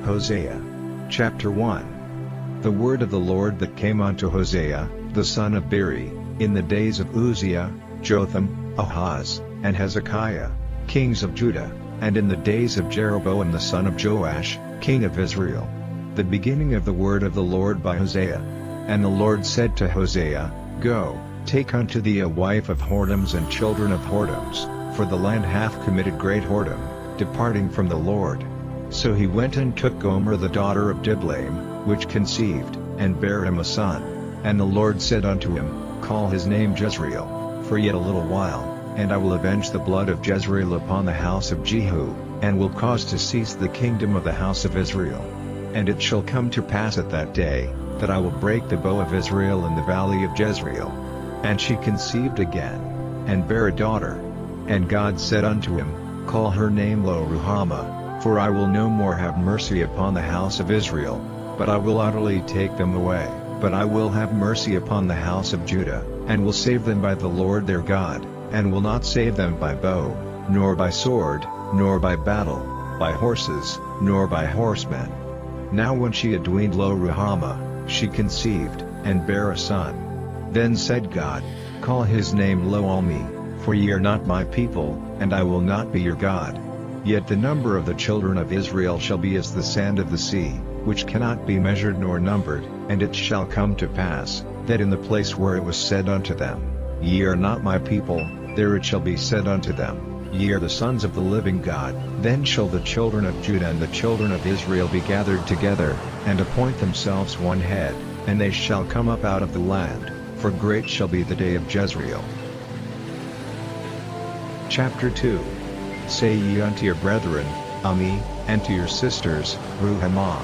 Hosea. Chapter 1. The word of the Lord that came unto Hosea, the son of Beeri, in the days of Uzziah, Jotham, Ahaz, and Hezekiah, kings of Judah, and in the days of Jeroboam the son of Joash, king of Israel. The beginning of the word of the Lord by Hosea. And the Lord said to Hosea, Go, take unto thee a wife of whoredoms and children of whoredoms, for the land hath committed great whoredom, departing from the Lord. So he went and took Gomer the daughter of Diblaim, which conceived, and bare him a son. And the Lord said unto him, Call his name Jezreel, for yet a little while, and I will avenge the blood of Jezreel upon the house of Jehu, and will cause to cease the kingdom of the house of Israel. And it shall come to pass at that day, that I will break the bow of Israel in the valley of Jezreel. And she conceived again, and bare a daughter. And God said unto him, Call her name Lo-ruhamah, for I will no more have mercy upon the house of Israel, but I will utterly take them away. But I will have mercy upon the house of Judah, and will save them by the Lord their God, and will not save them by bow, nor by sword, nor by battle, by horses, nor by horsemen. Now when she had weaned Lo-ruhamah, she conceived, and bare a son. Then said God, Call his name Lo-almi, for ye are not my people, and I will not be your God. Yet the number of the children of Israel shall be as the sand of the sea, which cannot be measured nor numbered. And it shall come to pass, that in the place where it was said unto them, Ye are not my people, there it shall be said unto them, Ye are the sons of the living God. Then shall the children of Judah and the children of Israel be gathered together, and appoint themselves one head, and they shall come up out of the land, for great shall be the day of Jezreel. Chapter 2. Say ye unto your brethren, Ami, and to your sisters, Ruhamah.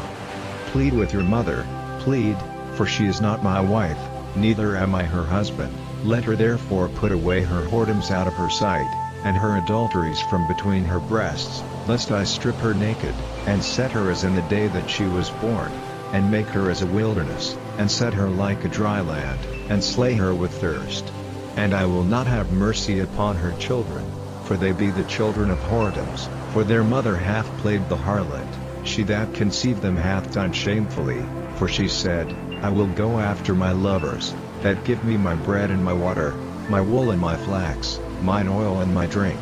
Plead with your mother, plead, for she is not my wife, neither am I her husband. Let her therefore put away her whoredoms out of her sight, and her adulteries from between her breasts, lest I strip her naked, and set her as in the day that she was born, and make her as a wilderness, and set her like a dry land, and slay her with thirst. And I will not have mercy upon her children, for they be the children of whoredoms, for their mother hath played the harlot, she that conceived them hath done shamefully, for she said, I will go after my lovers, that give me my bread and my water, my wool and my flax, mine oil and my drink.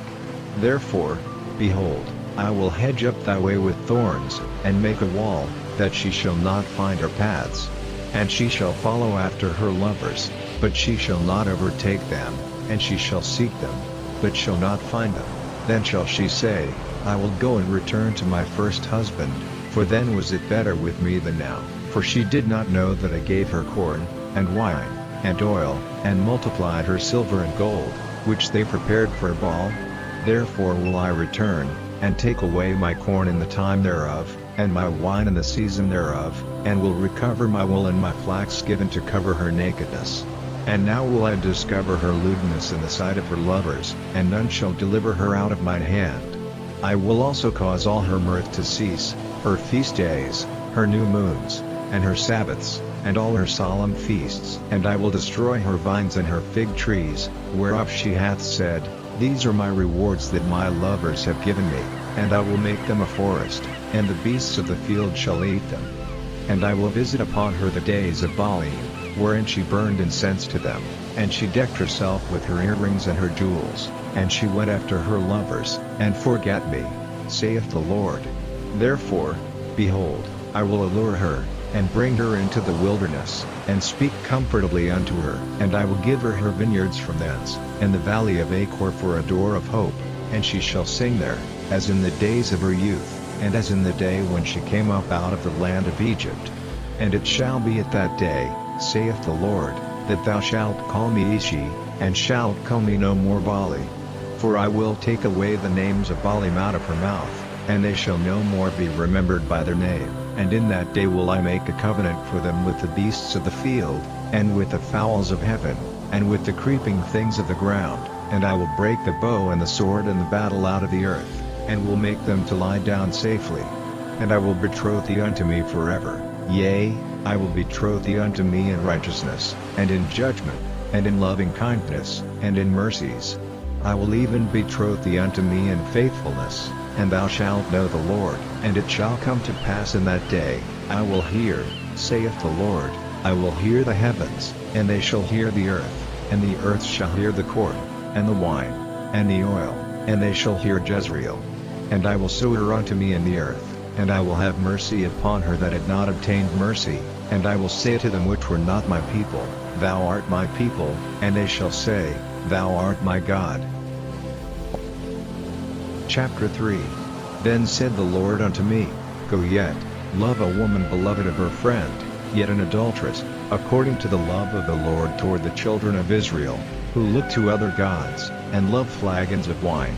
Therefore, behold, I will hedge up thy way with thorns, and make a wall, that she shall not find her paths. And she shall follow after her lovers, but she shall not overtake them, and she shall seek them, but shall not find them. Then shall she say, I will go and return to my first husband, for then was it better with me than now. For she did not know that I gave her corn, and wine, and oil, and multiplied her silver and gold, which they prepared for Baal. Therefore will I return, and take away my corn in the time thereof, and my wine in the season thereof, and will recover my wool and my flax given to cover her nakedness. And now will I discover her lewdness in the sight of her lovers, and none shall deliver her out of mine hand. I will also cause all her mirth to cease, her feast days, her new moons, and her Sabbaths, and all her solemn feasts. And I will destroy her vines and her fig trees, whereof she hath said, These are my rewards that my lovers have given me, and I will make them a forest, and the beasts of the field shall eat them. And I will visit upon her the days of Baalim, wherein she burned incense to them, and she decked herself with her earrings and her jewels, and she went after her lovers, and forgat me, saith the Lord. Therefore, behold, I will allure her, and bring her into the wilderness, and speak comfortably unto her. And I will give her her vineyards from thence, and the valley of Achor for a door of hope, and she shall sing there, as in the days of her youth, and as in the day when she came up out of the land of Egypt. And it shall be at that day, saith the Lord, that thou shalt call me Ishi, and shalt call me no more Baali. For I will take away the names of Baalim out of her mouth, and they shall no more be remembered by their name. And in that day will I make a covenant for them with the beasts of the field, and with the fowls of heaven, and with the creeping things of the ground, and I will break the bow and the sword and the battle out of the earth, and will make them to lie down safely. And I will betroth thee unto me forever, yea, I will betroth thee unto me in righteousness, and in judgment, and in loving kindness, and in mercies. I will even betroth thee unto me in faithfulness. and thou shalt know the Lord. And it shall come to pass in that day, I will hear, saith the Lord, I will hear the heavens, and they shall hear the earth, and the earth shall hear the corn, and the wine, and the oil, and they shall hear Jezreel. And I will sow her unto me in the earth, and I will have mercy upon her that had not obtained mercy, and I will say to them which were not my people, Thou art my people, and they shall say, Thou art my God. Chapter 3. Then said the Lord unto me, Go yet, love a woman beloved of her friend, yet an adulteress, according to the love of the Lord toward the children of Israel, who look to other gods, and love flagons of wine.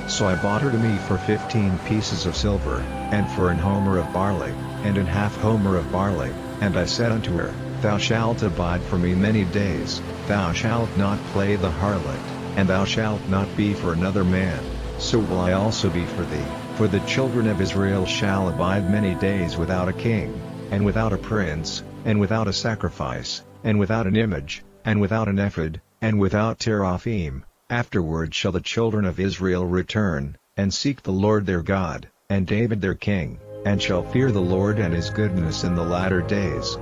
So I bought her to me for 15 pieces of silver, and for an homer of barley, and an half homer of barley, and I said unto her, Thou shalt abide for me many days, thou shalt not play the harlot, and thou shalt not be for another man, so will I also be for thee, for the children of Israel shall abide many days without a king, and without a prince, and without a sacrifice, and without an image, and without an ephod, and without teraphim. Afterward shall the children of Israel return, and seek the Lord their God, and David their king, and shall fear the Lord and his goodness in the latter days.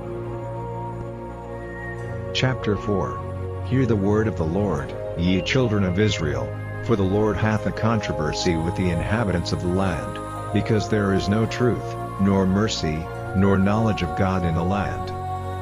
Chapter 4. Hear the word of the Lord, ye children of Israel, for the Lord hath a controversy with the inhabitants of the land, because there is no truth, nor mercy, nor knowledge of God in the land.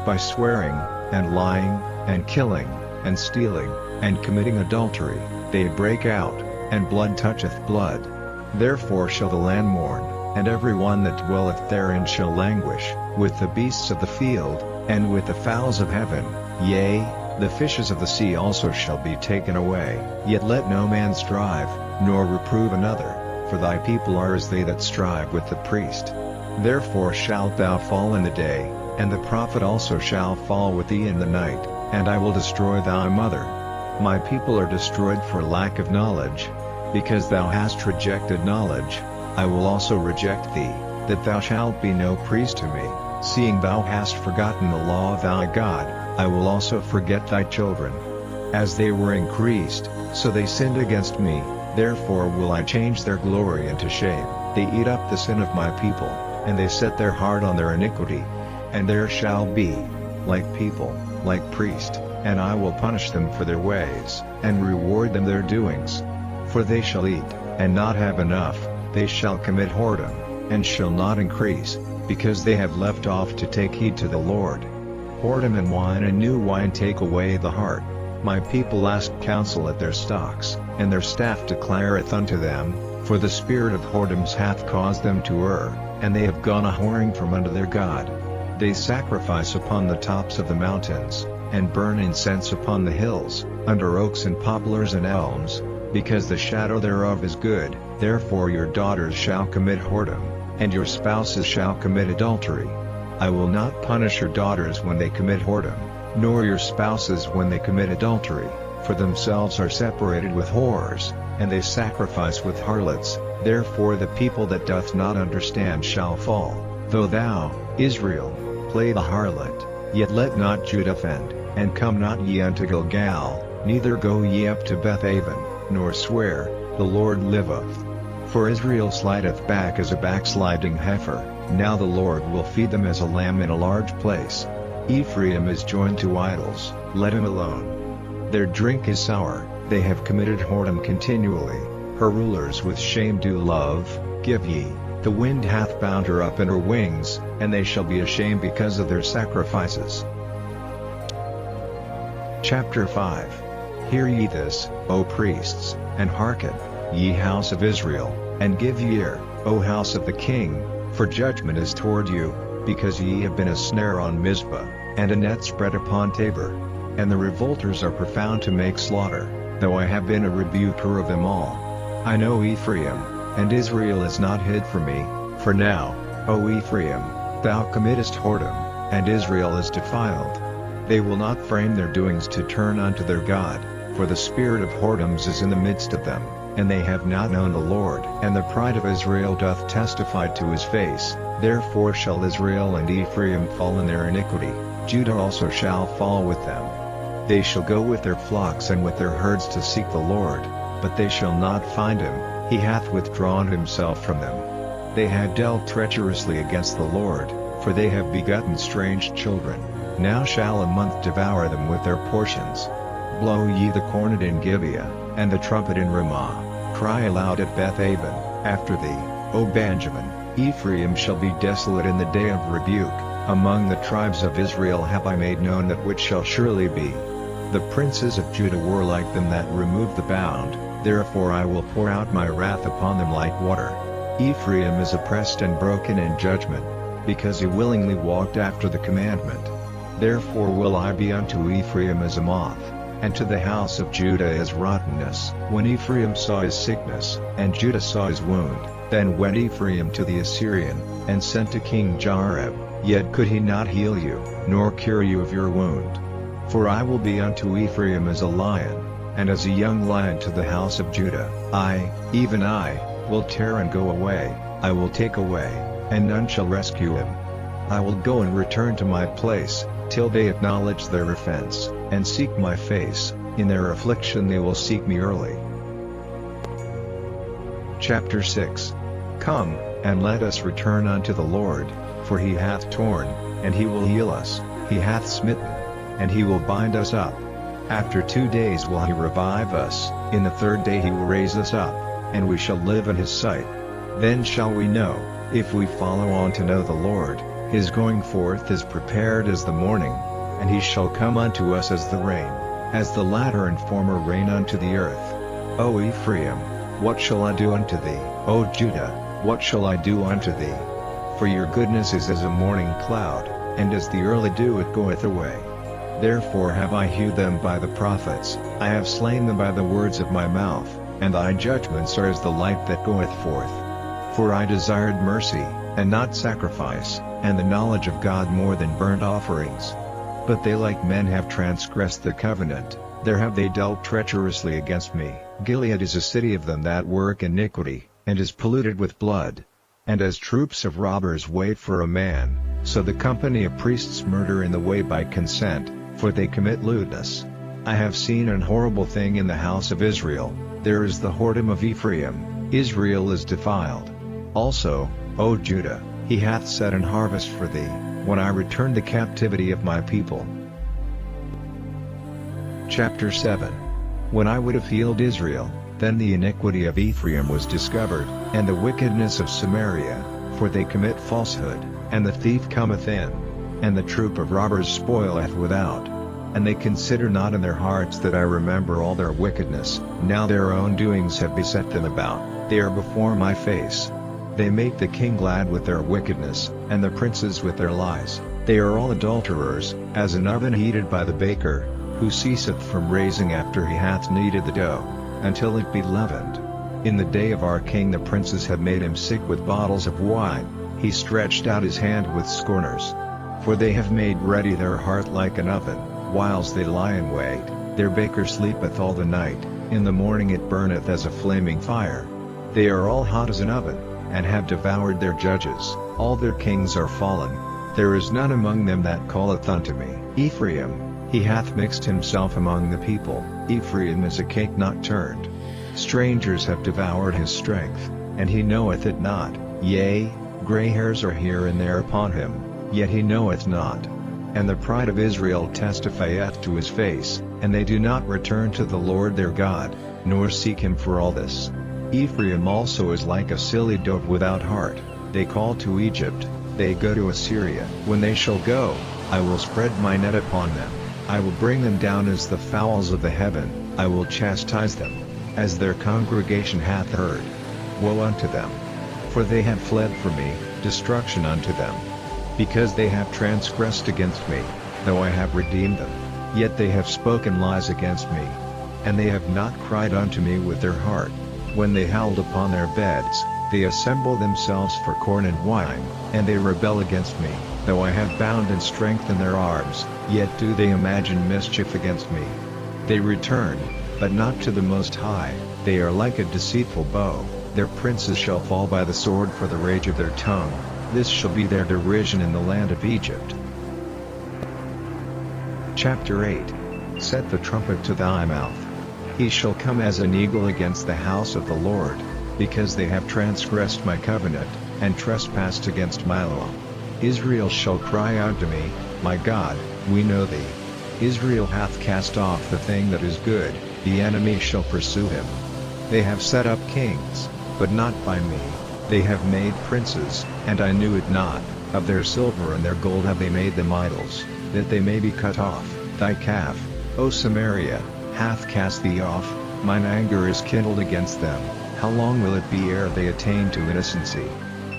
By swearing, and lying, and killing, and stealing, and committing adultery, they break out, and blood toucheth blood. Therefore shall the land mourn, and every one that dwelleth therein shall languish, with the beasts of the field, and with the fowls of heaven, yea, the fishes of the sea also shall be taken away. Yet let no man strive, nor reprove another, for thy people are as they that strive with the priest. Therefore shalt thou fall in the day, and the prophet also shall fall with thee in the night, and I will destroy thy mother. My people are destroyed for lack of knowledge. Because thou hast rejected knowledge, I will also reject thee, that thou shalt be no priest to me. Seeing thou hast forgotten the law of thy God, I will also forget thy children. As they were increased, so they sinned against me, therefore will I change their glory into shame. They eat up the sin of my people, and they set their heart on their iniquity. And there shall be, like people, like priest, and I will punish them for their ways, and reward them their doings. For they shall eat, and not have enough, they shall commit whoredom, and shall not increase, because they have left off to take heed to the Lord. Whoredom and wine and new wine take away the heart. My people ask counsel at their stocks, and their staff declareth unto them, for the spirit of whoredoms hath caused them to err, and they have gone a-whoring from unto their God. They sacrifice upon the tops of the mountains, and burn incense upon the hills, under oaks and poplars and elms, because the shadow thereof is good. Therefore your daughters shall commit whoredom, and your spouses shall commit adultery. I will not punish your daughters when they commit whoredom, nor your spouses when they commit adultery, for themselves are separated with whores, and they sacrifice with harlots. Therefore the people that doth not understand shall fall. Though thou, Israel, play the harlot, yet let not Judah offend, and come not ye unto Gilgal, neither go ye up to Bethaven, nor swear, the Lord liveth. For Israel slideth back as a backsliding heifer, now the Lord will feed them as a lamb in a large place. Ephraim is joined to idols, let him alone. Their drink is sour, they have committed whoredom continually, her rulers with shame do love. Give ye, the wind hath bound her up in her wings, and they shall be ashamed because of their sacrifices. Chapter 5. Hear ye this, O priests, and hearken, ye house of Israel, and give ear, O house of the king, for judgment is toward you, because ye have been a snare on Mizpah, and a net spread upon Tabor. And the revolters are profound to make slaughter, though I have been a rebuker of them all. I know Ephraim, and Israel is not hid from me, for now, O Ephraim, thou committest whoredom, and Israel is defiled. They will not frame their doings to turn unto their God, for the spirit of whoredoms is in the midst of them, and they have not known the Lord. And the pride of Israel doth testify to his face, therefore shall Israel and Ephraim fall in their iniquity, Judah also shall fall with them. They shall go with their flocks and with their herds to seek the Lord, but they shall not find him. he hath withdrawn himself from them. They have dealt treacherously against the Lord, for they have begotten strange children. Now shall a month devour them with their portions. Blow ye the cornet in Gibeah, and the trumpet in Ramah. Cry aloud at Beth-aven, after thee, O Benjamin. Ephraim shall be desolate in the day of rebuke. Among the tribes of Israel have I made known that which shall surely be. The princes of Judah were like them that removed the bound, therefore I will pour out my wrath upon them like water. Ephraim is oppressed and broken in judgment, because he willingly walked after the commandment. Therefore will I be unto Ephraim as a moth, and to the house of Judah as rottenness. When Ephraim saw his sickness, and Judah saw his wound, then went Ephraim to the Assyrian, and sent to King Jareb, yet could he not heal you, nor cure you of your wound. For I will be unto Ephraim as a lion, and as a young lion to the house of Judah. I, even I, will tear and go away, I will take away, and none shall rescue him. I will go and return to my place, till they acknowledge their offense, and seek my face. In their affliction they will seek me early. Chapter 6. Come, and let us return unto the Lord, for he hath torn, and he will heal us, he hath smitten, and he will bind us up. After 2 days will he revive us, in the 3rd day he will raise us up, and we shall live in his sight. Then shall we know, if we follow on to know the Lord. His going forth is prepared as the morning, and he shall come unto us as the rain, as the latter and former rain unto the earth. O Ephraim, what shall I do unto thee? O Judah, what shall I do unto thee? For your goodness is as a morning cloud, and as the early dew it goeth away. Therefore have I hewed them by the prophets, I have slain them by the words of my mouth, and thy judgments are as the light that goeth forth. For I desired mercy, and not sacrifice, and the knowledge of God more than burnt offerings. But they like men have transgressed the covenant, there have they dealt treacherously against me. Gilead is a city of them that work iniquity, and is polluted with blood. And as troops of robbers wait for a man, so the company of priests murder in the way by consent, for they commit lewdness. I have seen an horrible thing in the house of Israel, there is the whoredom of Ephraim, Israel is defiled. Also, O Judah, he hath set an harvest for thee, when I return the captivity of my people. Chapter 7. When I would have healed Israel, then the iniquity of Ephraim was discovered, and the wickedness of Samaria, for they commit falsehood, and the thief cometh in, and the troop of robbers spoileth without. And they consider not in their hearts that I remember all their wickedness. Now their own doings have beset them about, they are before my face. They make the king glad with their wickedness, and the princes with their lies. They are all adulterers, as an oven heated by the baker, who ceaseth from raising after he hath kneaded the dough, until it be leavened. In the day of our king the princes have made him sick with bottles of wine, he stretched out his hand with scorners. For they have made ready their heart like an oven, whiles they lie in wait, their baker sleepeth all the night, in the morning it burneth as a flaming fire. They are all hot as an oven, and have devoured their judges, all their kings are fallen, there is none among them that calleth unto me. Ephraim, he hath mixed himself among the people, Ephraim is a cake not turned. Strangers have devoured his strength, and he knoweth it not, yea, gray hairs are here and there upon him, yet he knoweth not. And the pride of Israel testifieth to his face, and they do not return to the Lord their God, nor seek him for all this. Ephraim also is like a silly dove without heart, they call to Egypt, they go to Assyria. When they shall go, I will spread my net upon them, I will bring them down as the fowls of the heaven, I will chastise them, as their congregation hath heard. Woe unto them! For they have fled from me, destruction unto them. Because they have transgressed against me, though I have redeemed them, yet they have spoken lies against me. And they have not cried unto me with their heart. When they howled upon their beds, they assemble themselves for corn and wine, and they rebel against me. Though I have bound and strengthened their arms, yet do they imagine mischief against me. They return, but not to the Most High, they are like a deceitful bow, their princes shall fall by the sword for the rage of their tongue, this shall be their derision in the land of Egypt. Chapter 8. Set the trumpet to thy mouth. He shall come as an eagle against the house of the Lord. because they have transgressed my covenant, and trespassed against my law. Israel shall cry out to me, my God, we know thee. Israel hath cast off the thing that is good, the enemy shall pursue him. They have set up kings, but not by me. They have made princes, and I knew it not. Of their silver and their gold have they made them idols, that they may be cut off. Thy calf, O Samaria, hath cast thee off. Mine anger is kindled against them. How long will it be ere they attain to innocency?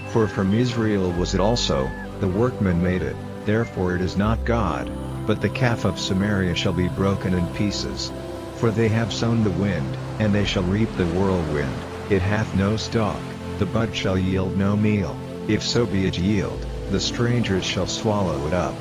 For from Israel was it also, the workman made it, therefore it is not God. But the calf of Samaria shall be broken in pieces. For they have sown the wind, and they shall reap the whirlwind. It hath no stalk, the bud shall yield no meal. If so be it yield, the strangers shall swallow it up.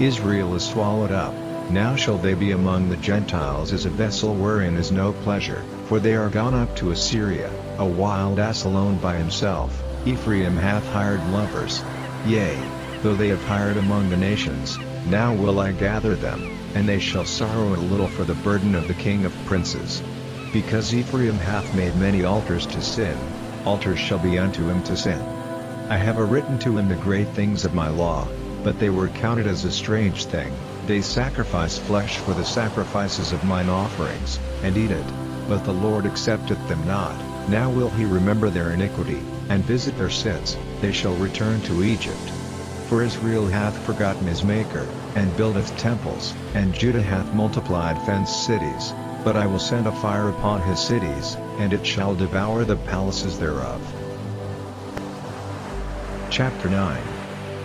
Israel is swallowed up. Now shall they be among the Gentiles as a vessel wherein is no pleasure. For they are gone up to Assyria, a wild ass alone by himself. Ephraim hath hired lovers. Yea, though they have hired among the nations, now will I gather them, and they shall sorrow a little for the burden of the king of princes. Because Ephraim hath made many altars to sin, altars shall be unto him to sin. I have written to him the great things of my law, but they were counted as a strange thing. They sacrifice flesh for the sacrifices of mine offerings, and eat it, but the Lord accepteth them not. Now will he remember their iniquity, and visit their sins. They shall return to Egypt. For Israel hath forgotten his Maker, and buildeth temples, and Judah hath multiplied fenced cities. But I will send a fire upon his cities, and it shall devour the palaces thereof. Chapter 9.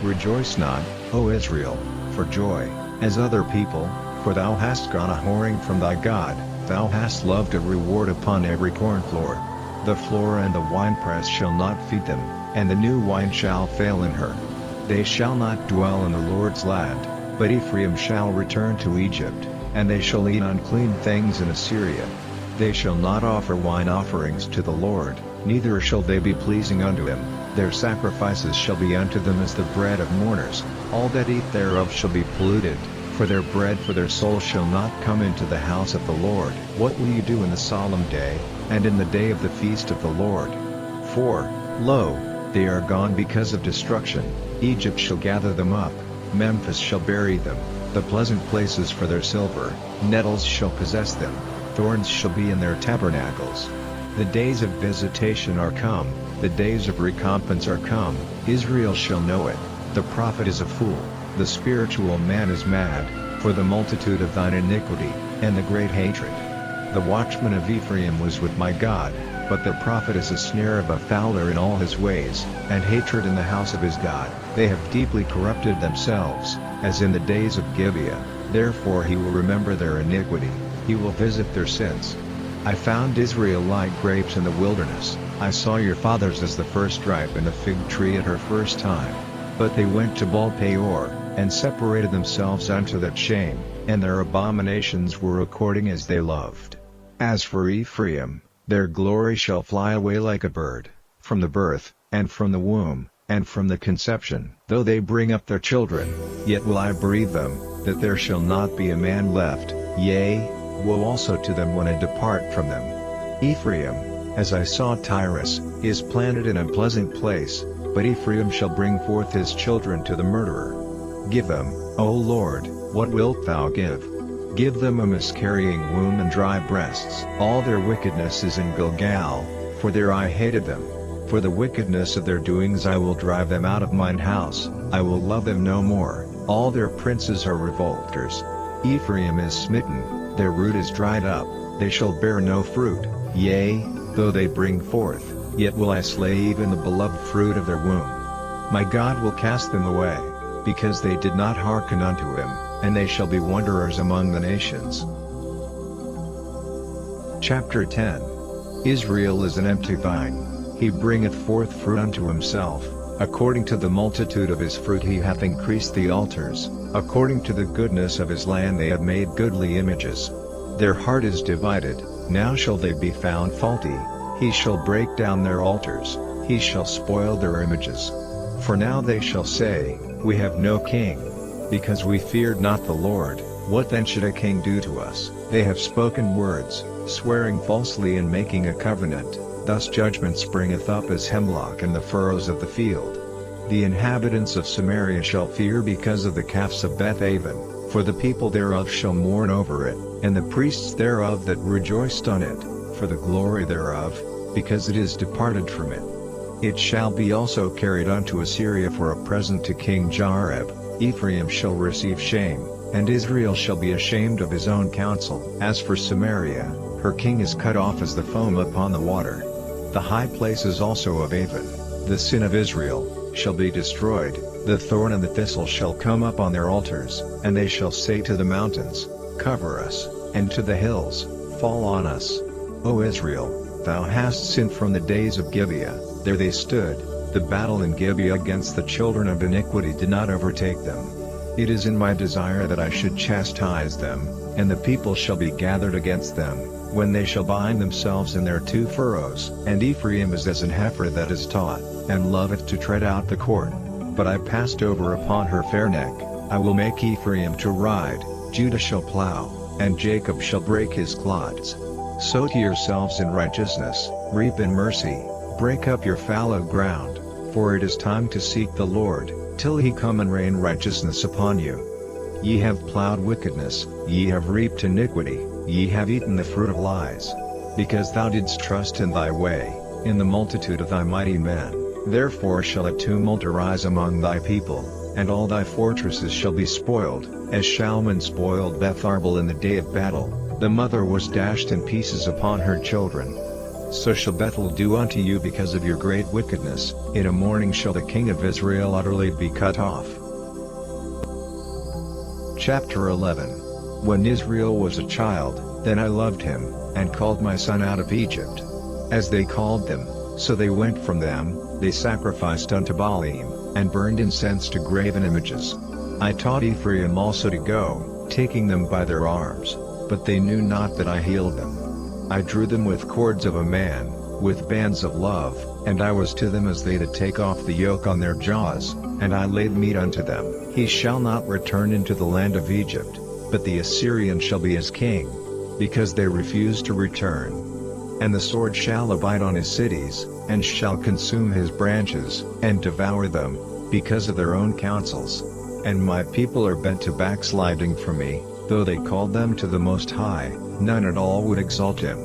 Rejoice not, O Israel, for joy, as other people, for thou hast gone a-whoring from thy God. Thou hast loved a reward upon every corn floor. The floor and the winepress shall not feed them, and the new wine shall fail in her. They shall not dwell in the Lord's land, but Ephraim shall return to Egypt, and they shall eat unclean things in Assyria. They shall not offer wine offerings to the Lord, neither shall they be pleasing unto him. Their sacrifices shall be unto them as the bread of mourners. All that eat thereof shall be polluted, for their bread for their soul shall not come into the house of the Lord. What will you do in the solemn day, and in the day of the feast of the Lord? For, lo, they are gone because of destruction. Egypt shall gather them up, Memphis shall bury them. The pleasant places for their silver, nettles shall possess them, thorns shall be in their tabernacles. The days of visitation are come, the days of recompense are come. Israel shall know it. The prophet is a fool, the spiritual man is mad, for the multitude of thine iniquity, and the great hatred. The watchman of Ephraim was with my God, but the prophet is a snare of a fowler in all his ways, and hatred in the house of his God. They have deeply corrupted themselves, as in the days of Gibeah. Therefore he will remember their iniquity, he will visit their sins. I found Israel like grapes in the wilderness. I saw your fathers as the first ripe in the fig tree at her first time. But they went to Baal Peor, and separated themselves unto that shame, and their abominations were according as they loved. As for Ephraim, their glory shall fly away like a bird, from the birth, and from the womb, and from the conception. Though they bring up their children, yet will I bereave them, that there shall not be a man left. Yea, woe also to them when I depart from them. Ephraim, as I saw Tyrus, is planted in a pleasant place, but Ephraim shall bring forth his children to the murderer. Give them, O Lord, what wilt thou give? Give them a miscarrying womb and dry breasts. All their wickedness is in Gilgal, for there I hated them. For the wickedness of their doings I will drive them out of mine house, I will love them no more. All their princes are revolters. Ephraim is smitten, their root is dried up, they shall bear no fruit. Yea, though they bring forth, yet will I slay even the beloved fruit of their womb. My God will cast them away, because they did not hearken unto him, and they shall be wanderers among the nations. Chapter 10. Israel is an empty vine. He bringeth forth fruit unto himself. According to the multitude of his fruit he hath increased the altars. According to the goodness of his land they have made goodly images. Their heart is divided, now shall they be found faulty. He shall break down their altars, he shall spoil their images. For now they shall say, we have no king. Because we feared not the Lord, what then should a king do to us? They have spoken words, swearing falsely and making a covenant. Thus judgment springeth up as hemlock in the furrows of the field. The inhabitants of Samaria shall fear because of the calves of Bethaven, for the people thereof shall mourn over it, and the priests thereof that rejoiced on it, for the glory thereof, because it is departed from it. It shall be also carried unto Assyria for a present to King Jareb. Ephraim shall receive shame, and Israel shall be ashamed of his own counsel. As for Samaria, her king is cut off as the foam upon the water. The high places also of Avon, the sin of Israel, shall be destroyed. The thorn and the thistle shall come up on their altars, and they shall say to the mountains, Cover us, and to the hills, Fall on us. O Israel, thou hast sinned from the days of Gibeah. There they stood, the battle in Gibeah against the children of iniquity did not overtake them. It is in my desire that I should chastise them, and the people shall be gathered against them, when they shall bind themselves in their two furrows. And Ephraim is as an heifer that is taught, and loveth to tread out the court. But I passed over upon her fair neck. I will make Ephraim to ride, Judah shall plow, and Jacob shall break his clods. Sow to yourselves in righteousness, reap in mercy, break up your fallow ground, for it is time to seek the Lord, till he come and rain righteousness upon you. Ye have plowed wickedness, ye have reaped iniquity, ye have eaten the fruit of lies. Because thou didst trust in thy way, in the multitude of thy mighty men, therefore shall a tumult arise among thy people, and all thy fortresses shall be spoiled, as Shalman spoiled Beth Arbel in the day of battle. The mother was dashed in pieces upon her children. So shall Bethel do unto you because of your great wickedness. In a morning shall the king of Israel utterly be cut off. Chapter 11. When Israel was a child, then I loved him, and called my son out of Egypt. As they called them, so they went from them. They sacrificed unto Baalim, and burned incense to graven images. I taught Ephraim also to go, taking them by their arms, but they knew not that I healed them. I drew them with cords of a man, with bands of love, and I was to them as they that take off the yoke on their jaws, and I laid meat unto them. He shall not return into the land of Egypt, but the Assyrian shall be his king, because they refuse to return. And the sword shall abide on his cities, and shall consume his branches, and devour them, because of their own counsels. And my people are bent to backsliding from me. Though they called them to the Most High, none at all would exalt him.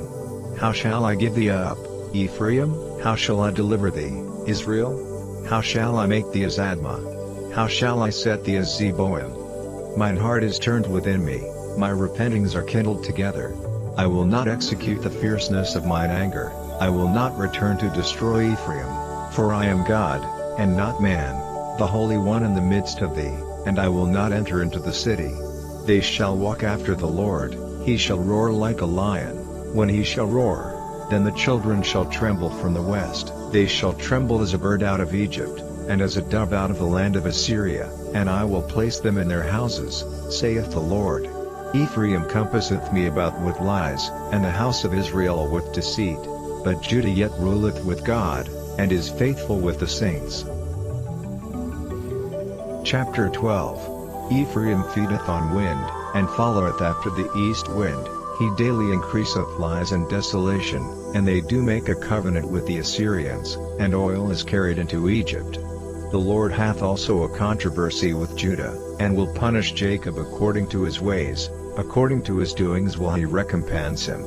How shall I give thee up, Ephraim? How shall I deliver thee, Israel? How shall I make thee as Admah? How shall I set thee as Zeboim? Mine heart is turned within me, my repentings are kindled together. I will not execute the fierceness of mine anger, I will not return to destroy Ephraim. For I am God, and not man, the Holy One in the midst of thee, and I will not enter into the city. They shall walk after the Lord, he shall roar like a lion. When he shall roar, then the children shall tremble from the west. They shall tremble as a bird out of Egypt, and as a dove out of the land of Assyria, and I will place them in their houses, saith the Lord. Ephraim compasseth me about with lies, and the house of Israel with deceit. But Judah yet ruleth with God, and is faithful with the saints. Chapter 12. Ephraim feedeth on wind, and followeth after the east wind. He daily increaseth lies and desolation, and they do make a covenant with the Assyrians, and oil is carried into Egypt. The Lord hath also a controversy with Judah, and will punish Jacob according to his ways, according to his doings will he recompense him.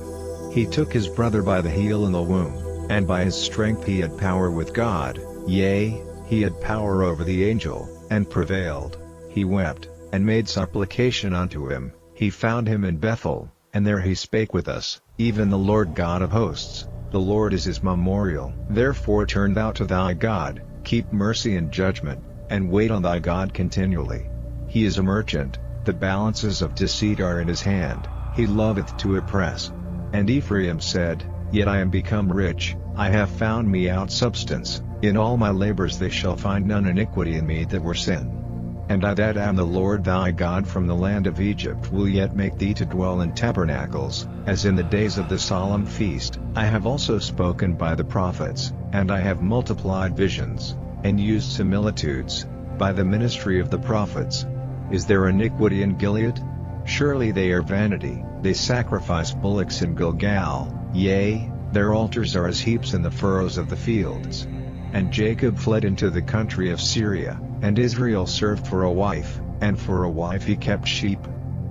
He took his brother by the heel in the womb, and by his strength he had power with God, yea, he had power over the angel, and prevailed. He wept, and made supplication unto him. He found him in Bethel, and there he spake with us, even the Lord God of hosts. The Lord is his memorial. Therefore turn thou to thy God, keep mercy and judgment, and wait on thy God continually. He is a merchant, the balances of deceit are in his hand, he loveth to oppress. And Ephraim said, Yet I am become rich, I have found me out substance, in all my labors they shall find none iniquity in me that were sin. And I that am the Lord thy God from the land of Egypt will yet make thee to dwell in tabernacles, as in the days of the solemn feast. I have also spoken by the prophets, and I have multiplied visions, and used similitudes, by the ministry of the prophets. Is there iniquity in Gilead? Surely they are vanity, they sacrifice bullocks in Gilgal, yea, Their altars are as heaps in the furrows of the fields. And Jacob fled into the country of Syria, and Israel served for a wife, and for a wife he kept sheep.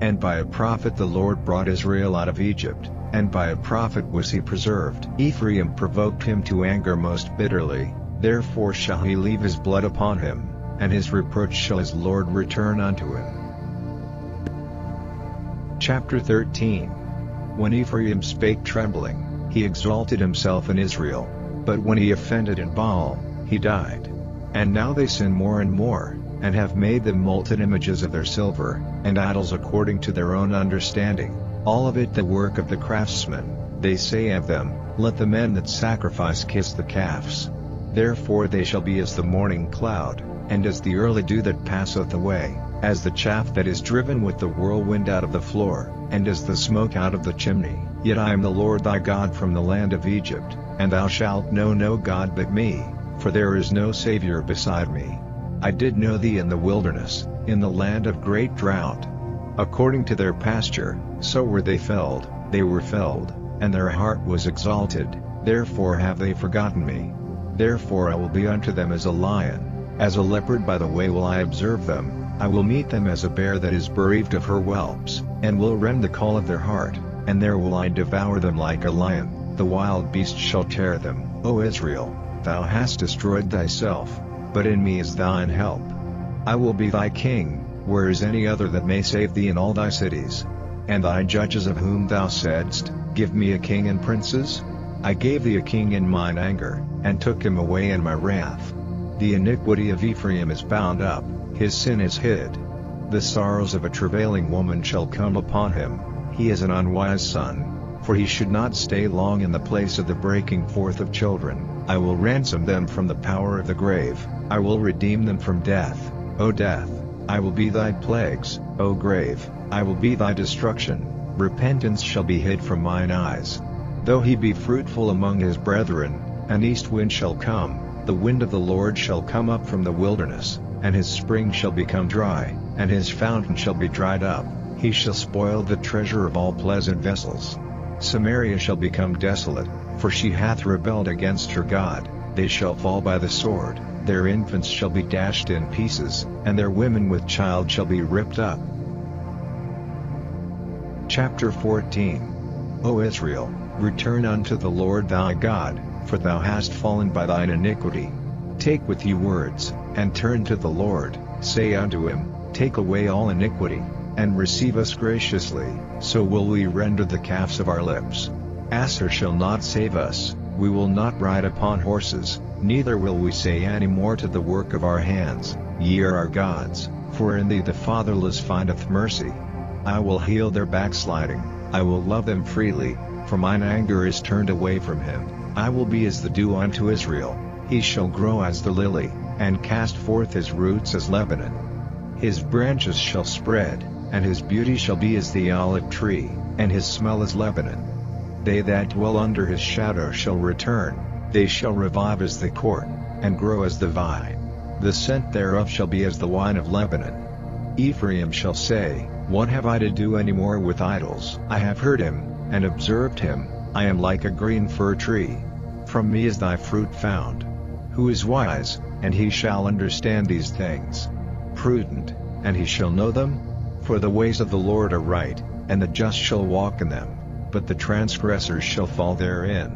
And by a prophet the Lord brought Israel out of Egypt, and by a prophet was he preserved. Ephraim provoked him to anger most bitterly, therefore shall he leave his blood upon him, and his reproach shall his Lord return unto him. Chapter 13. When Ephraim spake trembling, he exalted himself in Israel, but when he offended in Baal, he died. And now they sin more and more, and have made them molten images of their silver, and idols according to their own understanding, all of it the work of the craftsmen. They say of them, let the men that sacrifice kiss the calves. Therefore they shall be as the morning cloud, and as the early dew that passeth away, as the chaff that is driven with the whirlwind out of the floor, and as the smoke out of the chimney. Yet I am the Lord thy God from the land of Egypt, and thou shalt know no God but me, for there is no Savior beside me. I did know thee in the wilderness, in the land of great drought. According to their pasture, so were they felled, and their heart was exalted, therefore have they forgotten me. Therefore I will be unto them as a lion, as a leopard by the way will I observe them. I will meet them as a bear that is bereaved of her whelps, and will rend the caul of their heart, and there will I devour them like a lion, the wild beast shall tear them. O Israel, thou hast destroyed thyself, but in me is thine help. I will be thy king, where is any other that may save thee in all thy cities? And thy judges of whom thou saidst, give me a king and princes? I gave thee a king in mine anger, and took him away in my wrath. The iniquity of Ephraim is bound up, his sin is hid. The sorrows of a travailing woman shall come upon him. He is an unwise son, for he should not stay long in the place of the breaking forth of children. I will ransom them from the power of the grave, I will redeem them from death. O death, I will be thy plagues, O grave, I will be thy destruction. Repentance shall be hid from mine eyes. Though he be fruitful among his brethren, an east wind shall come, the wind of the Lord shall come up from the wilderness, and his spring shall become dry, and his fountain shall be dried up. He shall spoil the treasure of all pleasant vessels. Samaria shall become desolate, for she hath rebelled against her God. They shall fall by the sword, their infants shall be dashed in pieces, and their women with child shall be ripped up. Chapter 14. O Israel, return unto the Lord thy God, for thou hast fallen by thine iniquity. Take with you words, and turn to the Lord, say unto him, take away all iniquity, and receive us graciously, so will we render the calves of our lips. Asher shall not save us, we will not ride upon horses, neither will we say any more to the work of our hands, ye are our gods, for in thee the fatherless findeth mercy. I will heal their backsliding, I will love them freely, for mine anger is turned away from him. I will be as the dew unto Israel, he shall grow as the lily, and cast forth his roots as Lebanon. His branches shall spread, and his beauty shall be as the olive tree, and his smell as Lebanon. They that dwell under his shadow shall return, they shall revive as the corn, and grow as the vine. The scent thereof shall be as the wine of Lebanon. Ephraim shall say, what have I to do any more with idols? I have heard him, and observed him, I am like a green fir tree. From me is thy fruit found. Who is wise, and he shall understand these things? Prudent, and he shall know them? For the ways of the Lord are right, and the just shall walk in them, but the transgressors shall fall therein.